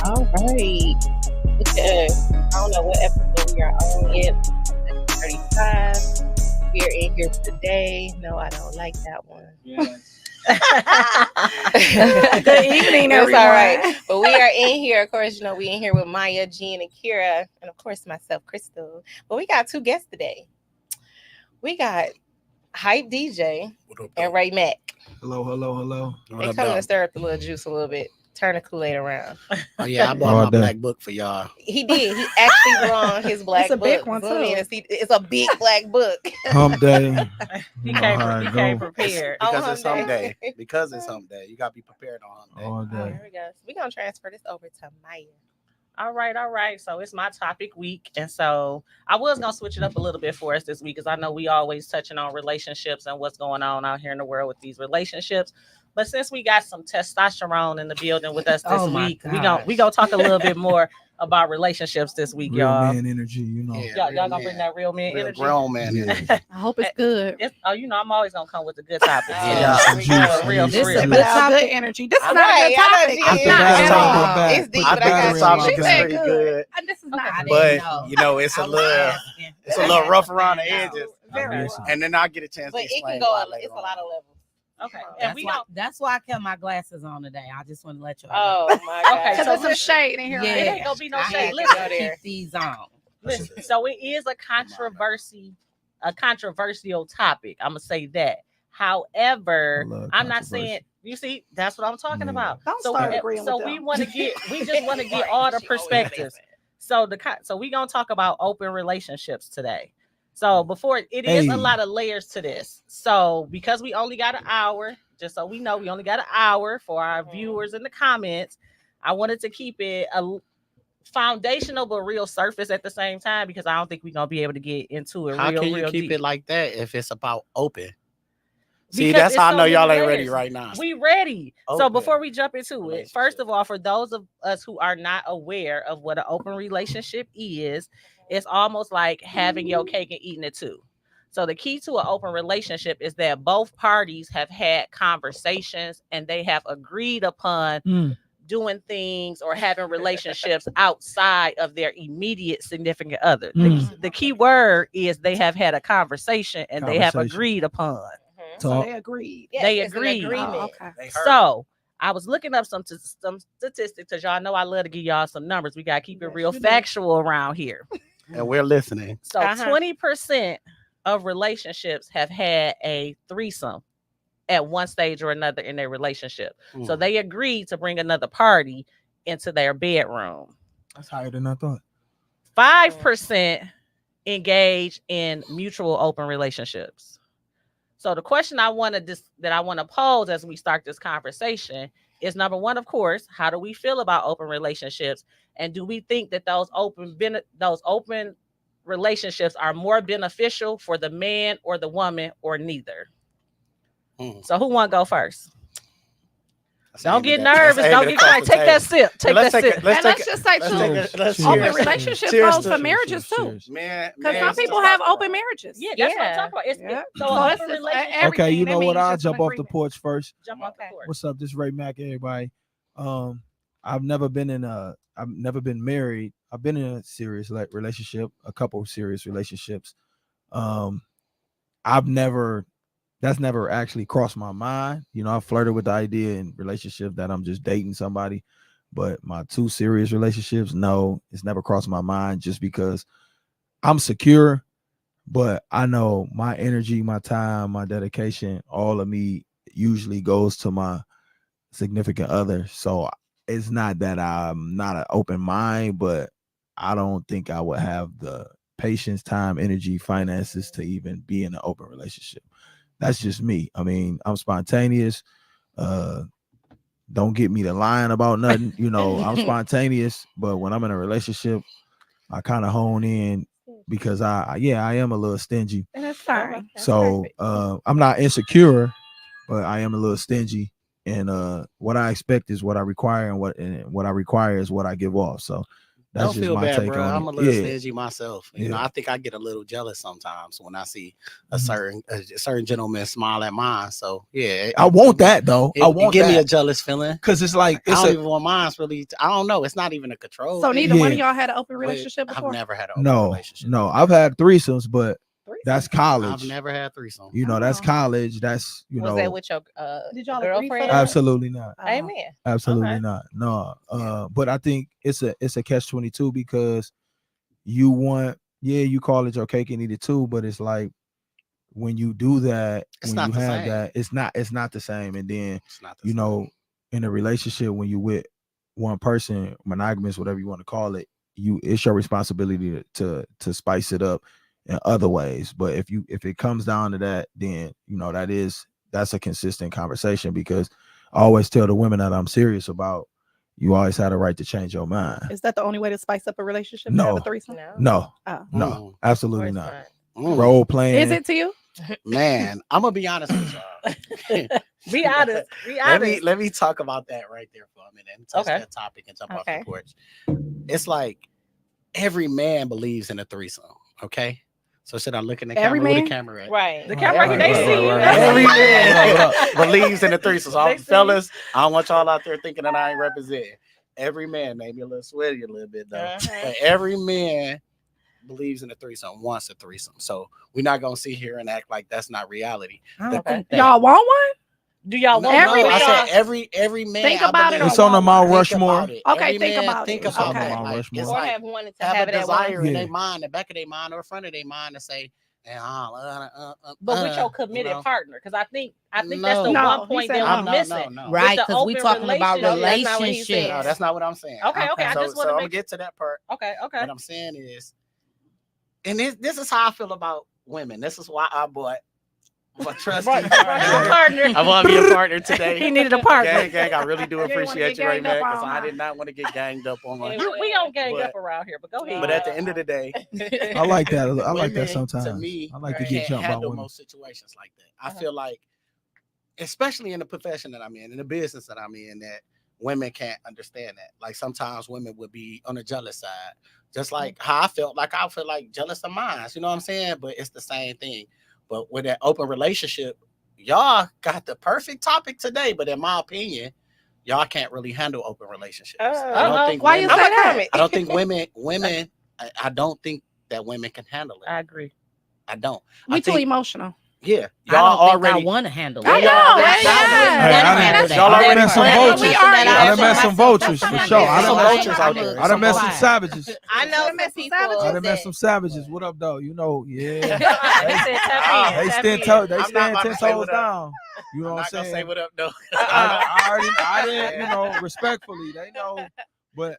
All right. Okay. I don't know what episode we are on yet. 35. We're in here today. No, I don't like that one. Good evening, everyone. It's all right. But we are in here. Of course, we in here with Maya, Jean, and Kira. And of course, myself, Crystal. But we got two guests today. We got Hype DJ and Ray Mack. Hello. They coming to stir up the little juice a little bit. Turn the Kool-Aid around. Oh yeah, I bought my black book for y'all. He did. He actually brought his black book. It's a big one, too. It's a big black book. Hump day. He came prepared. Because On it's hump hump day. day. Because it's hump day. You gotta be prepared on hump day. All Oh, day. here we go. We're going to transfer this over to Maya. All right. So it's my topic week. And so I was going to switch it up a little bit for us this week because I know we always touching on relationships and what's going on out here in the world with these relationships. But since we got some testosterone in the building with us this week, we gonna talk a little bit more about relationships this week, Real y'all. man energy, Yeah, Y'all gonna bring that real man Real energy? grown man energy. I hope it's good. I'm always gonna come with a good topic. Oh, Yeah, real This for is a real. good topic. Good energy. This is All not right, a good topic. I know she I'm not is. at all. It's deep, I but think I the got topic you. is pretty good. This is not. But it's a little rough around the edges. Very Listen. And then I'll get a chance But to it explain can go. why It's later a on. lot of levels. Okay, and That's why I kept my glasses on today. I just want to let you know. Oh my God. Okay, Because so there's some shade in here. Yeah. it ain't gonna be no I shade. had to Listen, there. keep these on. Listen, so it is a controversial topic. I'm gonna say that. However, I love I'm not controversy. saying. You see, that's what I'm talking Yeah. about. Don't So, start agreeing with we them. want to get. We just want to get all the She always perspectives. says So we gonna talk about open relationships today. So before it is a lot of layers to this. So because we only got an hour, just so we know, we only got an hour for our viewers in the comments. I wanted to keep it a foundational but real surface at the same time because I don't think we're gonna be able to get into it How real can you keep deep. it like that if it's about open? See, Because that's it's how I so know many y'all ain't ready layers. right now. We ready. So Open before we jump into it, relationship. first of all, for those of us who are not aware of what an open relationship is, it's almost like having your cake and eating it too. So the key to an open relationship is that both parties have had conversations and they have agreed upon doing things or having relationships outside of their immediate significant other. The key word is they have had a conversation and they have Conversation. agreed upon. So Talk. they agreed. Yes, They it's an agreed. agreement. Oh, okay. They heard. So I was looking up some statistics because y'all know I love to give y'all some numbers. We gotta keep it real factual around here. And we're listening. So 20% of relationships have had a threesome at one stage or another in their relationship. So they agreed to bring another party into their bedroom. That's higher than I thought. 5% engage in mutual open relationships. So the question I want to pose as we start this conversation is number one, of course, how do we feel about open relationships? And do we think that those open relationships are more beneficial for the man or the woman or neither? So who want to go first? Don't get nervous. Don't get excited. Take that sip. Take that sip. And let's just say too, open relationships goes for marriages too. Man, Because some people have open marriages. Yeah, that's what I'm talking about. Yeah. So So an it's open just, relationship. everything, Okay, you that know what? means I'll it's an jump off the agreement. porch first. Jump off the porch. What's up? This is Ray Mack, everybody. I've never been married. I've been in a serious relationship, a couple of serious relationships. That's never actually crossed my mind. You know, I flirted with the idea in relationship that I'm just dating somebody, but my two serious relationships, no, it's never crossed my mind just because I'm secure, but I know my energy, my time, my dedication, all of me usually goes to my significant other. So it's not that I'm not an open mind, but I don't think I would have the patience, time, energy, finances to even be in an open relationship. That's just me. I mean, I'm spontaneous. don't get me to lying about nothing. You know, I'm spontaneous, but when I'm in a relationship, I kind of hone in because I am a little stingy. And that's fine. So I'm not insecure, but I am a little stingy. And what I expect is what I require, and what I require is what I give off. So that's Don't just feel my bad, take bro. on I'm a it. little Yeah. stingy myself. You know, Yeah. I think I get a little jealous sometimes when I see a certain gentleman smile at mine. So yeah, I want that though. I want give me a that jealous feeling. because it's like I it's don't a even want mine's really. I don't know. It's not even a control. So thing, neither one of Yeah. y'all had an open but relationship before? I've never had an open no. relationship. I've had threesomes, but that's college. I've never had threesome. You know, that's Oh. college. That's Was that with your Did y'all agree for girlfriend? that? absolutely not. Amen. Absolutely Okay. not. No. But I think it's a catch-22 because you want, you call it your cake and eat it too, but it's like when you do that, It's when not you the have same. that, it's not the same. And then It's not the you same. know, in a relationship, when you with one person, monogamous, whatever you want to call it, it's your responsibility to spice it up in other ways. But if it comes down to that, then you know that's a consistent conversation, because I always tell the women that I'm serious about, you always had a right to change your mind. Is that the only way to spice up a relationship? No. To have a threesome? No, Oh. no, absolutely not. Mm. Role playing. Is it to you? Man, I'm gonna be honest with y'all. Be honest. Be honest. Let me talk about that right there for a minute and touch Okay. that topic and jump off Okay. the porch. It's like every man believes in a threesome. Okay, so should I look in the Every camera? Where man? the camera at? Right. The camera, Right, they right, see right, you. right, That's right. Every what- man believes in the threesome. So They see fellas, I don't want y'all out there thinking that I ain't representing. Every man, made me a little sweaty a little bit though. Uh-huh. But every man believes in a threesome, wants a threesome. So we're not gonna sit here and act like that's not reality. I don't Okay. think that. Y'all want one? Do y'all No, want Every no, I man- said every man. Think I about it believe- It's on the want Mount one. Rushmore. Think about it. Okay, Every think man about think it. It's on about the Okay. that. Mount Like, Rushmore. it's Or like have wanted to have have a it at one. desire in Yeah. their mind, the back of their mind or front of their mind to say, but with your committed partner? Because I think that's the No, one he point said that no. we're no, missing. no. Right, With the because we open talking about relationship, that's not what he relationship. said. No, that's not what I'm saying. Okay. I So, just want so to I'm gonna make get to that part. Okay. What I'm saying is, and this is how I feel about women. This is why I bought my trusty partner. I want to be a partner today. He needed a partner. Gang, I really do You ain't wanna appreciate get you right ganged up now, because on, I huh? did not want to get ganged up on one. We don't gang But- up around here, but go ahead. But at the end of the day, I like that. I like women, that sometimes. To me, I like to right, get can't jumped by handle women. most situations like that. I feel like, especially in the profession that I'm in the business that I'm in, that women can't understand that. Like sometimes women would be on the jealous side, just like how I feel like jealous of mine. You know what I'm saying? But it's the same thing. But with that open relationship, y'all got the perfect topic today. But in my opinion, y'all can't really handle open relationships. I don't think Why you women, say that? I don't think women. I don't think that women can handle it. I agree. I don't. We I too think, emotional. yeah, I y'all don't think I already. want to handle I it. know. Y'all Yeah, already- yeah. Hey, I handle done- that. y'all already met some planned. vultures. We I already done met some vultures for That's sure. fine. I Some done vultures out there. I done met some Right. savages. I know some Some people. savages. I done met some savages. What up, though? You know, yeah. They said tap in, They tap stand in. toe. They I'm not stand about 10 to say toes what up. down. You know I'm what I'm not gonna say saying? what up though. I didn't, you know, respectfully, they know, but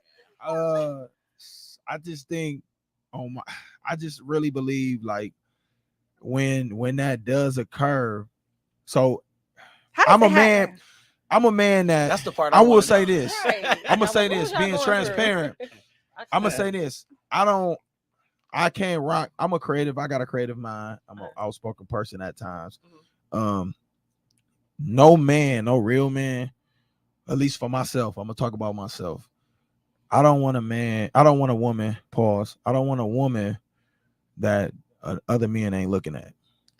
I just think, I just really believe like when that does occur. So How does I'm a it man. happen? I'm a man that That's the part I will wanna say know. this. Right. I'm gonna say What was this, y'all being going transparent. through? I'm gonna say this. I can't rock. I'm a creative. I got a creative mind. I'm an outspoken person at times. No man, no real man, at least for myself. I'm gonna talk about myself. I don't want a man. I don't want a woman. Pause. I don't want a woman that other men ain't looking at.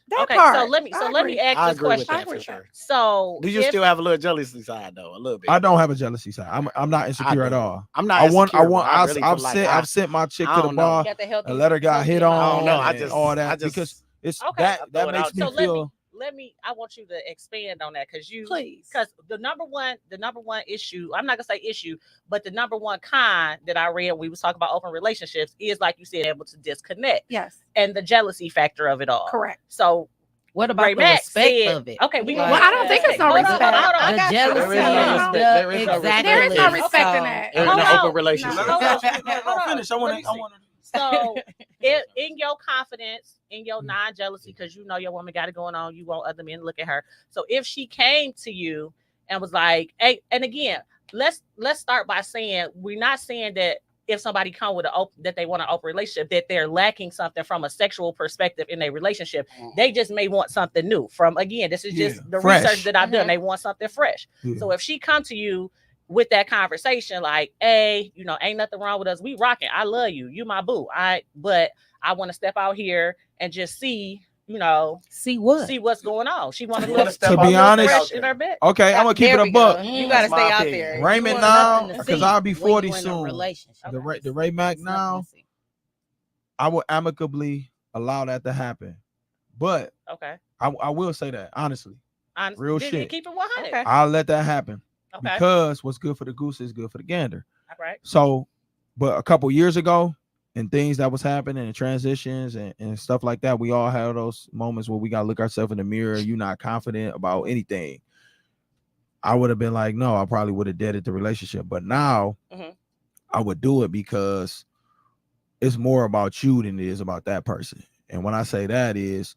That Okay, part. so let me agree. ask I this agree with question. that for sure. So Do you if- still have a little jealousy side though? A little bit. I don't have a jealousy side. I'm not insecure at do. all. I'm not. Insecure, but I really feel like I've sent my chick I to the don't know. bar Got the healthy. and let her get hit on. I don't know. I and just- all that I just- because it's Okay, I throw that it makes out me so feel. let me I want you to expand on that because Please. the number one issue, I'm not gonna say issue, but the number one con that I read when we was talking about open relationships is, like you said, able to disconnect Yes. and the jealousy factor of it all. Correct. So What about Ray the Max respect said, of it? okay, we Well, gonna I don't think it's no hold on, respect. hold on, The got you. jealousy. There is no respect. There is no Exactly. There is no Okay. respect in So- that. in Hold an on. open relationship. Hold on. Finish. I want to. So, in your confidence, in your non-jealousy, because you know your woman got it going on, you want other men to look at her. So, if she came to you and was like, hey, and again, let's start by saying we're not saying that if somebody come with that they want an open relationship, that they're lacking something from a sexual perspective in their relationship. They just may want something new. From again, this is just the fresh research that I've done. They want something fresh. So if she come to you with that conversation, like, hey, you know, ain't nothing wrong with us. We rocking. I love you. You my boo. But I want to step out here and just see, you know, see what's going on. She want to be honest in her bed. Okay, I'm gonna keep it a buck. You gotta stay out there. Raymond now, because I'll be 40 soon. Okay. The Ray Mac now, I will amicably allow that to happen. But okay, I will say that honestly. Real shit. Keep it 100. Okay. I'll let that happen. Okay. Because what's good for the goose is good for the gander. Right. So, but a couple years ago, and things that was happening and transitions and stuff like that, we all had those moments where we got to look ourselves in the mirror. You're not confident about anything. I would have been like, no, I probably would have deaded the relationship. But now I would do it because it's more about you than it is about that person. And when I say that is,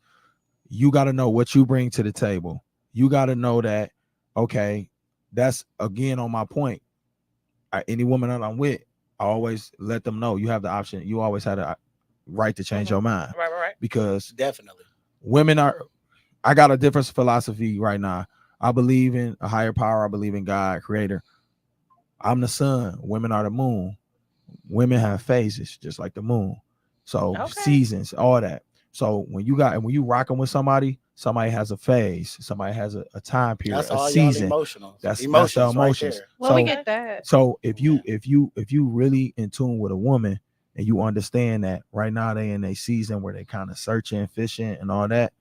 you got to know what you bring to the table. You got to know that, okay, that's again on my point. Any woman that I'm with, I always let them know you have the option. You always had a right to change your mind. Right. Because definitely women I got a different philosophy right now. I believe in a higher power. I believe in God, creator. I'm the sun. Women are the moon. Women have phases just like the moon. So seasons, all that. So when you rocking with somebody has a phase, somebody has a time period, that's a all season. Emotional. That's the emotions. emotions. Right well, we get that. So if you really in tune with a woman and you understand that right now they in a season where they kind of searching, fishing, and all that,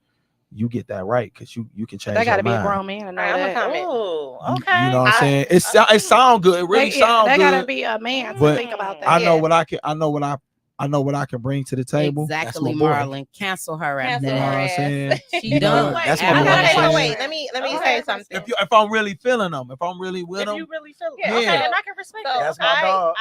you get that right because you can change. They got to be mind. a grown man. Oh, okay. You know what I'm saying? It sound good. It really sound good. They got to be a man to think about that. I know what I can bring to the table. Exactly, Marlon. Cancel her after You know what I'm saying? She done. That's my boy. Wait. Let me say something. If I'm really feeling them, if I'm really with them, you really feel it, yeah. okay, and I can respect that. That's my dog.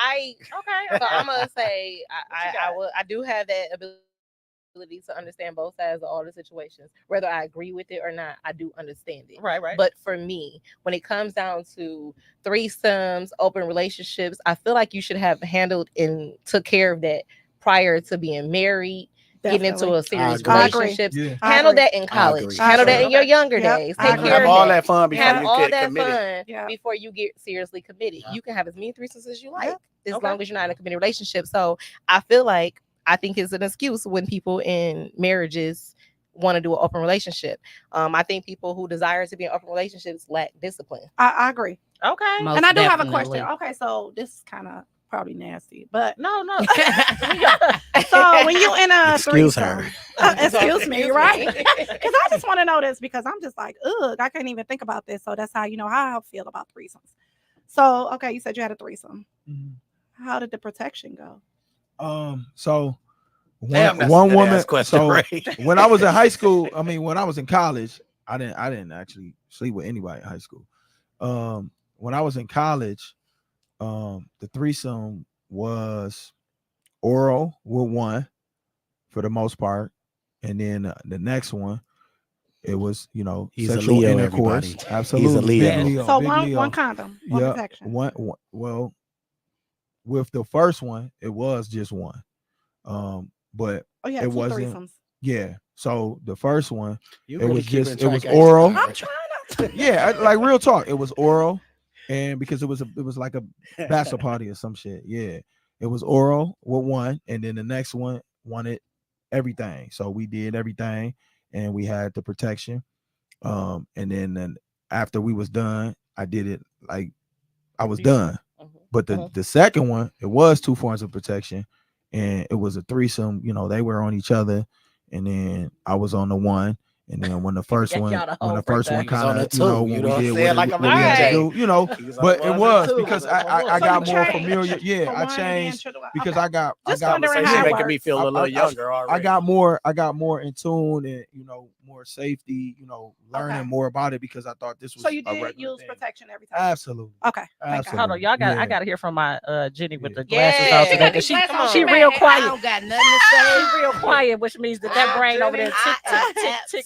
So I'm gonna say I do have that ability to understand both sides of all the situations. Whether I agree with it or not, I do understand it. Right. But for me, when it comes down to threesomes, open relationships, I feel like you should have handled and took care of that prior to being married. Getting into a serious relationship. Handle that in college. Handle that in your younger days. Take care of all that fun before have you all get that committed. fun before you get seriously committed. You can have as many threesomes as you like, as long as you're not in a committed relationship. So I think it's an excuse when people in marriages want to do an open relationship. I think people who desire to be in open relationships lack discipline. I agree. Okay. Most and I do have a definitely. question. Okay, so this is kind of probably nasty, but no. So when you in a excuse threesome, her, excuse me, right? Because I just want to know this because I'm just like, ugh, I can't even think about this. So that's how you know how I feel about threesomes. So okay, you said you had a threesome. Mm-hmm. How did the protection go? So one woman. So when I was in high school, when I was in college, I didn't actually sleep with anybody in high school. When I was in college, the threesome was oral with one for the most part, and then the next one, it was he's sexual a Leo, intercourse. everybody. Absolutely, he's a Leo. Big Leo. So big one Leo. condom, one protection. Well, with the first one, it was just one. But it wasn't. Threesomes. Yeah. So the first one, it was oral. I'm trying to. Yeah, like real talk. It was oral, and because it was like a bachelor party or some shit. Yeah, it was oral with one, and then the next one wanted everything. So we did everything, and we had the protection. And then after we was done, I did it like I was done. But the second one, it was 2 forms of protection, and it was a threesome. They were on each other, and then I was on the one. And then when the first one kind of, when we did what we had to do, but it was because I got more familiar. Yeah, I changed because I got making me feel a little younger already. I got more in tune and more safety. Learning more about it because I thought this was. So you did use protection every time. Absolutely. Okay. Absolutely. Hold on, y'all got. I got to hear from my Jenny with the glasses Yeah. on today because she real I quiet. don't got nothing to say. She real quiet, which means that brain over there tick.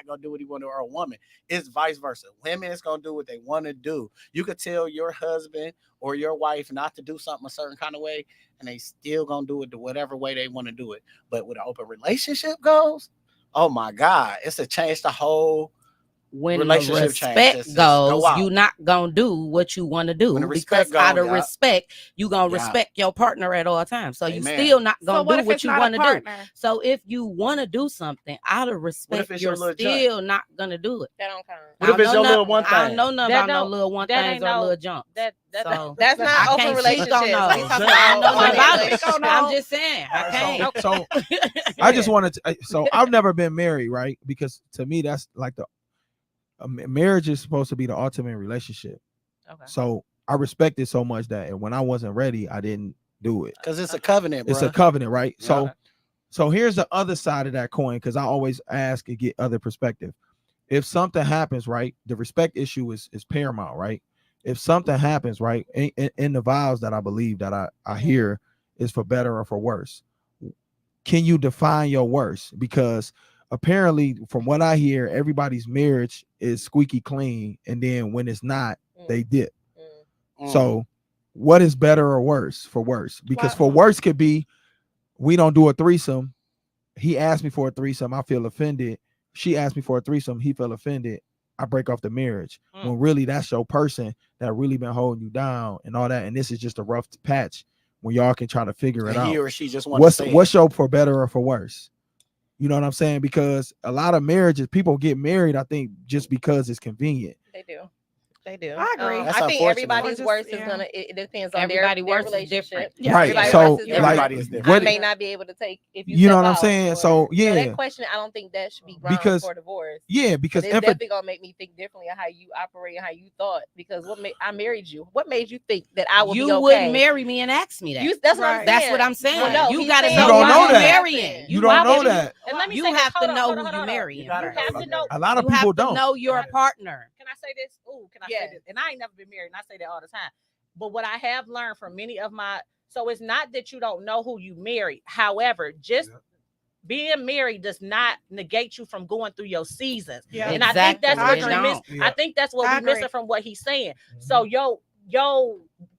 not gonna do what he want to, or a woman. It's vice versa. Women is gonna do what they want to do. You could tell your husband or your wife not to do something a certain kind of way, and they still gonna do it the whatever way they want to do it. But with an open relationship goes, oh my God, it's a change the whole when the Relationship change, respect just go goes, out. you not gonna do what you want to do When the because respect go, out of yeah. respect, you gonna Yeah. respect your partner at all times. So you Amen. still not So gonna what do if what it's you not want a to do. partner? So if you want to do something out of respect, it's you're your little joint? still not gonna do it. That don't count. What if it's your little one I don't thing? know nothing That about no don't- little one that things ain't or no- little jumps. That So That's I not open can't relationships. speak on We those. talking I about know nothing money about it. relationship. I'm just saying. I Alright, can't. so I just wanted to. So I've never been married, right? Because to me, that's like marriage is supposed to be the ultimate relationship. Okay. So I respect it so much that when I wasn't ready, I didn't do it. Because it's a covenant, bro. It's a covenant, right? Yeah. So here's the other side of that coin, because I always ask and get other perspective. If something happens, right, the respect issue is paramount, right? If something happens, right, in the vows that I believe that I hear is for better or for worse, can you define your worse? Because apparently, from what I hear, everybody's marriage is squeaky clean, and then when it's not, they dip. So what is better or worse for worse? Because for worse could be we don't do a threesome. He asked me for a threesome. I feel offended. She asked me for a threesome. He felt offended. I break off the marriage. When really that's your person that really been holding you down and all that. And this is just a rough patch when y'all can try to figure it out. He or she just wants to What's your for better or for worse? You know what I'm saying? Because a lot of marriages, people get married, I think, just because it's convenient. They do. They do. I agree. That's I think unfortunate. everybody's Or worth just- is yeah. gonna. It depends on Everybody their worth is relationship. different. Yeah. Right. Everybody So worth is different. Everybody is different. I what- may not be able to take if you. You know step what I'm out, saying? or- So, yeah. that question, I don't think that should be grounds Because- for divorce. Yeah, But because it's definitely gonna make me think differently of how you operate and how you thought. Because I married you. What made you think that I would You be okay? wouldn't marry me and ask me that. That's what I'm Right. saying. That's what I'm saying. Well, no, you he's got to saying know You don't who know you're that. marrying. you why don't know would you- that. And let me You say this. have to Hold on, know hold who on, you're hold on. marrying. You have to know. A lot of You have people to don't. know your partner. Can I say this? Ooh, can I Yeah. say this? And I ain't never been married, and I say that all the time. But what I have learned from many of so it's not that you don't know who you marry. However, just being married does not negate you from going through your seasons. Yeah. And I think that's Exactly. what It you're missing. don't. I think that's what I we're missing agree. from what he's saying. So your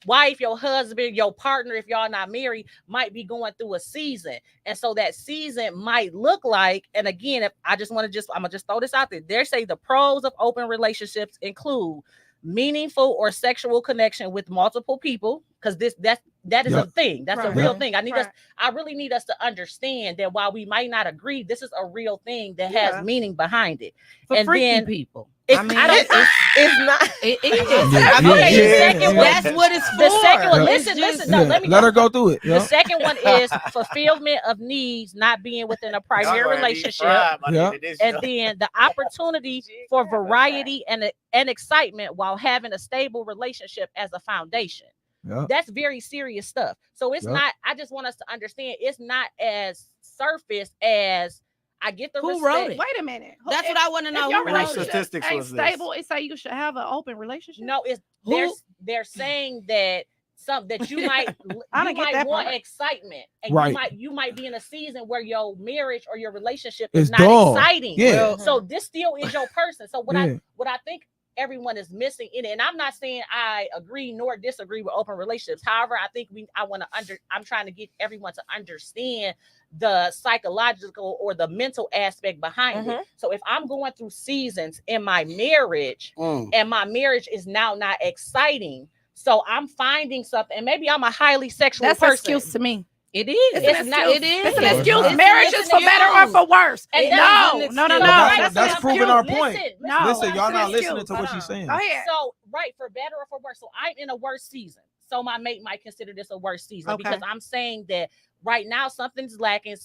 wife, your husband, your partner, if y'all not married, might be going through a season. And so that season might look like, and again, if I I'm gonna just throw this out there. They say the pros of open relationships include meaningful or sexual connection with multiple people, because that is a thing. That's a Right. real thing. Right. I really need us to understand that while we might not agree, this is a real thing that Yeah. has meaning behind it. For And freaky then people. It's, I mean, I don't, It's not. it is. Yeah. okay, the Yeah. second one, That's what it's for. the second one, Yeah. listen, no, Yeah, let me let her go through it. The Yeah. second one is fulfillment of needs not being within a primary relationship. Yeah. And then the opportunity for variety and excitement while having a stable relationship as a foundation. Yeah. That's very serious stuff. So it's Yeah. not, I just want us to understand it's not as surface as I get the Who respect. wrote it? Wait a minute. That's what I want to If know. your Who wrote relationship it? Statistics ain't was this. stable, it say you should have an open relationship. No, it's Who- they're saying that that you might I don't get that want part. excitement, and Right. you might be in a season where your marriage or your relationship It's is not dull. exciting. Yeah. So this still is your person. So what Yeah. I think everyone is missing in it, and I'm not saying I agree nor disagree with open relationships. However, I think I'm trying to get everyone to understand the psychological or the mental aspect behind it. So if I'm going through seasons in my marriage and my marriage is now not exciting, so I'm finding something, and maybe I'm a highly sexual That's an person. excuse to me. It is. It's not- an It is. It's an No, it's excuse. not. Marriage is for better or for worse. And No, that's no, an no, no. excuse. That's an proving excuse. our point. No, Listen, that's y'all an not excuse. listening to what Hold she's on. saying. Go ahead. So, right, for better or for worse. So I'm in a worse season. So my mate might consider this a worse season Okay. because I'm saying that right now something's lacking.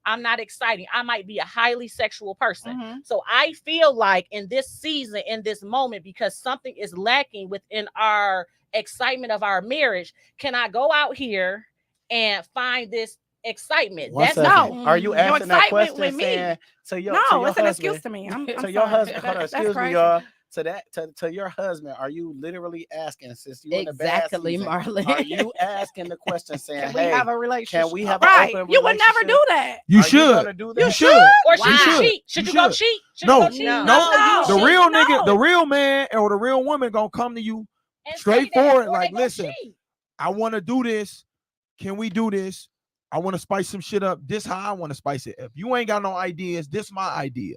I'm not exciting. I might be a highly sexual person. Mhm. So I feel like in this season, in this moment, because something is lacking within our excitement of our marriage, can I go out here and find this excitement? One That's second. no. Are you Your asking that excitement question with me. saying to your No, to your it's an husband? excuse to me. I'm To your sorry. husband, hold on, That's excuse me, crazy. y'all. To your husband, are you literally asking, since you in the bad Exactly, season, Marlon. are you asking the question saying, Can we hey, have a relationship? can we have an right? open You would never relationship? do that. You are should. You gonna do that? You should. Or should You you should. cheat? Should You you go should. cheat? Should No, you go cheat? no. No. The you real cheat. nigga, the real man or the real woman gonna come to you And say straightforward, that, or like, they go listen, cheat. I want to do this. Can we do this? I want to spice some shit up. This how I want to spice it. If you ain't got no ideas, this my idea.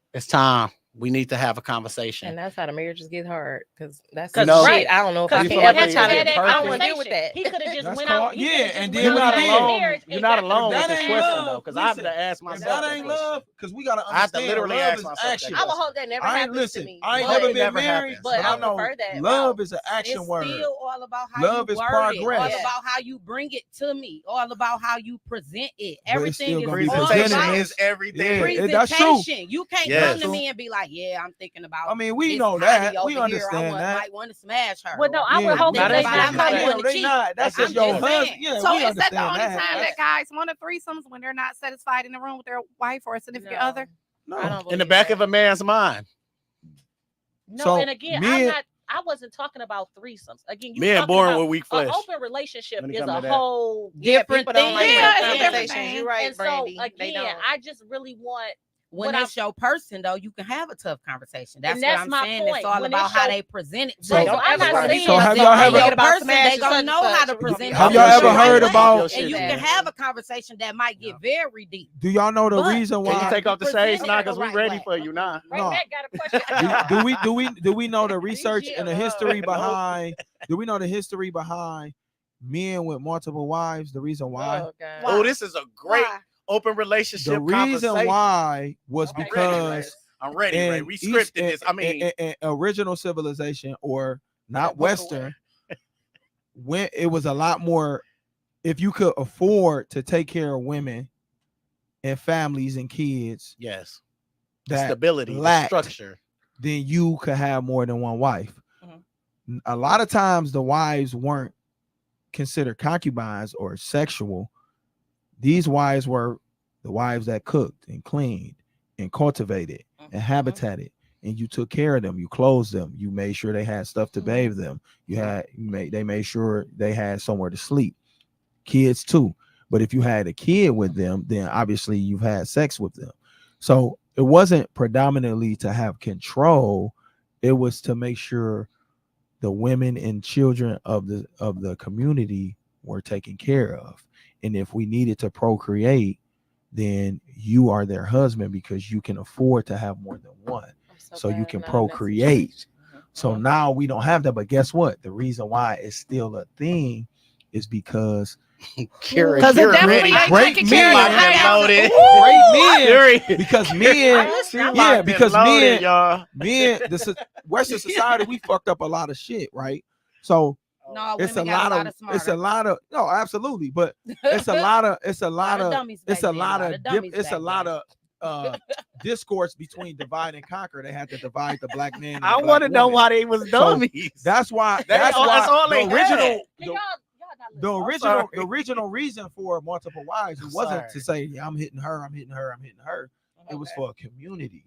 It's time. we need to have a conversation. And that's how the marriages get hard because that's 'Cause some right. shit. I don't know if I Because can feel like ever they try had to that I don't perfect- want to deal with that. He could have just That's went called- out. he coulda just and went then You're out what not he and did- got alone. married You're and not got alone with That this ain't question love. though, because I have to Listen, ask If myself. that that ain't question. love, because we gotta I have to understand literally love ask is myself that action. I would hope that never I ain't happens to listen. me. I ain't but- never It been never married, happens. but but I I know prefer that love route. is an action It's word. still all about how Love you is word progress. it, all about how you bring it to me, all about how you present it. But it's still Everything is gonna be all Presentation presented. about is everything. Yeah, that's true. presentation. You can't Yes. come to me and be like, "Yeah, I'm thinking about." I mean, we this know hottie that. over We here. understand that. Might want to smash her. Well, no, I Yeah, would hope Now that they that's not not come how with you they cheat. not. That's I'm just your just husband. saying. Yeah, So we is that the understand only that. time that guys want a threesomes when they're not satisfied in the room with their wife or a significant No. other? No. I don't In the believe back that. of a man's mind. No, So, and again, me and- I wasn't talking about threesomes. Again, you Men talking born about with weak an flesh. open relationship When it is come a to that. whole Yeah, different people don't thing. like Yeah, tough it's a different conversations. thing. You're right, and Brandy. so They again, don't. I just really want When what it's your person, though, you can have a tough conversation. That's, And that's what I'm my saying. point. It's all When about it's how your- they present it. So- to So you. I'm not Right. saying So have y'all They ever- your about person, they smashing gonna such know and how such, to we're gonna present be it. Have all y'all over ever the heard right about- way. And you can have a conversation that might get very deep. Do y'all know the But- reason Can you why? take off the Present shades it now? the Because we right ready way. for you now. Ray No. Mac got a question. do we know the research and the history No. behind? Do we know the history behind men with multiple wives? The reason why? Oh, God. Why? Oh, this is a great Why? open relationship The reason conversation. why was Okay, because I'm ready, Ray. in We East- scripted this. I mean, in original civilization, or not Book away. Western, when it was a lot more, if you could afford to take care of women and families and kids, yes. The that stability, the lacked, structure. then you could have more than one wife. Mhm. A lot of times the wives weren't considered concubines or sexual. These wives were the wives that cooked and cleaned and cultivated and habitated, and you took care of them, you clothed them, you made sure they had stuff to bathe them, they made sure they had somewhere to sleep. Kids too. But if you had a kid with them, then obviously you've had sex with them. So it wasn't predominantly to have control, it was to make sure the women and children of the community were taken care of. And if we needed to procreate, then you are their husband because you can afford to have more than one. I'm So you glad can I'm not in that procreate. situation. So now we don't have that. But guess what? The reason why it's still a thing is because Because it definitely ain't great taking care of men- your house. loaded. great men, because men, Yeah, because loaded, men- y'all. Western society, we fucked up a lot of shit, right? So No, it's a women got lot of it's a smarter. lot of no, absolutely, but it's a lot of it's a lot of dummies it's back a then, lot lot of of dummies it's a back lot then. of discourse between divide and conquer. They had to divide the black man. And I the want to black know woman. why they was dummies. That's why. That's all the they had. original. Can The, y'all not the listen. original, sorry. reason for multiple wives, it I'm wasn't to sorry. say, yeah, I'm hitting her, I'm hitting her, I'm hitting her. It was for a community,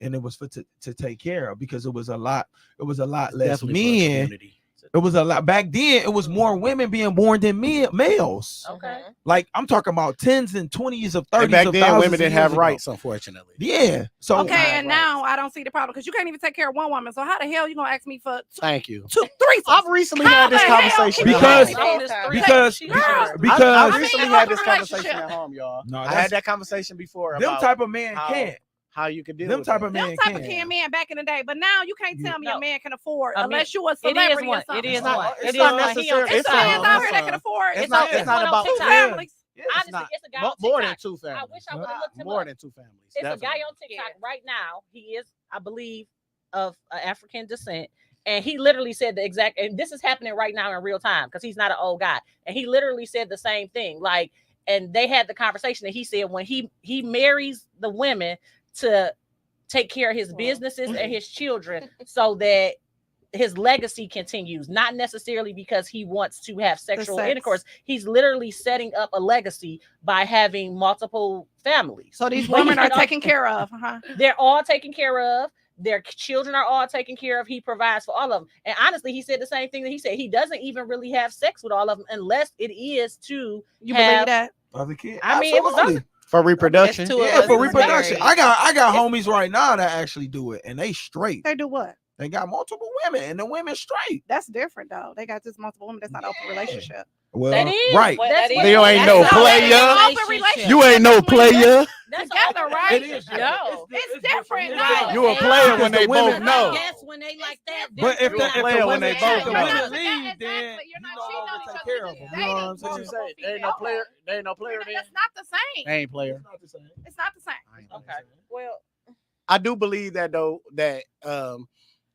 and it was for to take care of, because it was a lot less Definitely for the men. community. It was a lot back then. It was more women being born than males. Okay. Like I'm talking about 10s and 20s of 30s And back of then, thousands women of didn't years have ago. rights, unfortunately. Yeah. So Okay, and right. now I don't see the problem because you can't even take care of one woman. So how the hell you gonna ask me for Thank you. three? I've recently How had this the hell conversation. can you Because- ask On me? this because- three- Girl, I because recently in had an this open conversation relationship. at home, y'all. No, I that's- had that conversation before them about type of men how- can't. how you could deal Them with type that. of men Them type of can't. can men back in the day, but now you can't tell me No. a man can afford I mean, unless you a It celebrity is or one. It something. is It's not- one. it's It not is one. He on necessary- It's TikTok. some men out here that It's can afford. It's It's not. on- It's not on about two TikTok. families. Honestly, not. it's a guy on More than TikTok. two families. I wish I would have looked him More up. than two families. It's a guy definitely. on TikTok right now. He is, I believe, of African descent. And he literally said the exact, and this is happening right now in real time because he's not an old guy. And he literally said the same thing. Like, and they had the conversation that he said when he marries the women to take care of his businesses and his children so that his legacy continues, not necessarily because he wants to have sexual sex. intercourse. He's literally setting up a legacy by having multiple families. So these But women he are can taken care of. Huh? They're all taken care of. Their children are all taken care of. He provides for all of them. And honestly, he said the same thing that he said. He doesn't even really have sex with all of them unless it is to You have, believe that? Other kids. I mean, it was Absolutely. For reproduction. It's two of Yeah, us for is reproduction. married. I got homies right now that actually do it, and they straight. They do what? They got multiple women, and the women straight. That's different though. They got just multiple women. That's not an open relationship. Well, That is right. That's That what- is- You ain't that's no not- player. Open relationship. You ain't no player. That's together, right? It is. No. It's different, Right. no. You a player when they Because the both women- know. Yes, when they like that. But if You're a the player when women they both know. leave, then Exactly. You're not cheating on take each other, care of you're them. You know what I'm dating saying? multiple They ain't no females. player. They ain't no player then. That's not the same. They ain't player. It's not the same. Okay. Well, I do believe that though that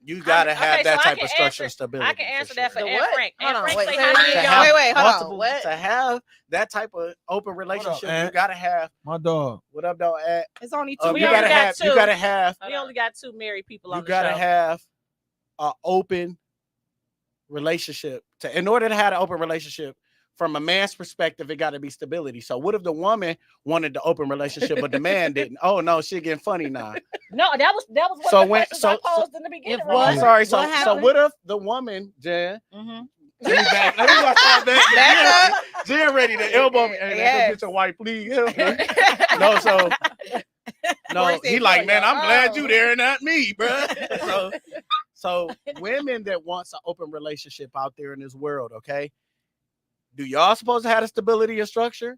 you gotta have okay, that so I type can of structure and answer- stability. I can answer that for The Anne what? Frank. Hold Anne on, Frank wait, say say how it many again. y'all- Wait, hold on. multiple, What? to have that type of open relationship, Aunt. you gotta have. My dog. What up, dog? At It's only two. We you only gotta got have. You two. gotta have. We only got 2 married people on You the gotta show. have an open relationship. In order to have an open relationship, from a man's perspective, it got to be stability. So, what if the woman wanted the open relationship, but the man didn't? Oh no, shit getting funny now. No, that was one So of the when- questions I so- posed in the beginning. If right? what? I'm sorry. So, What so happened? what if the woman, Jen? Mhm. Let me back. Let me watch that back. Jen ready to elbow me. Hey, Yes. go get your wife, please. Help me. No, so no, Corey said, he like, "Sure, man, I'm y'all." glad you there, not me, bro. So women that wants an open relationship out there in this world, okay? Do y'all supposed to have a stability and structure,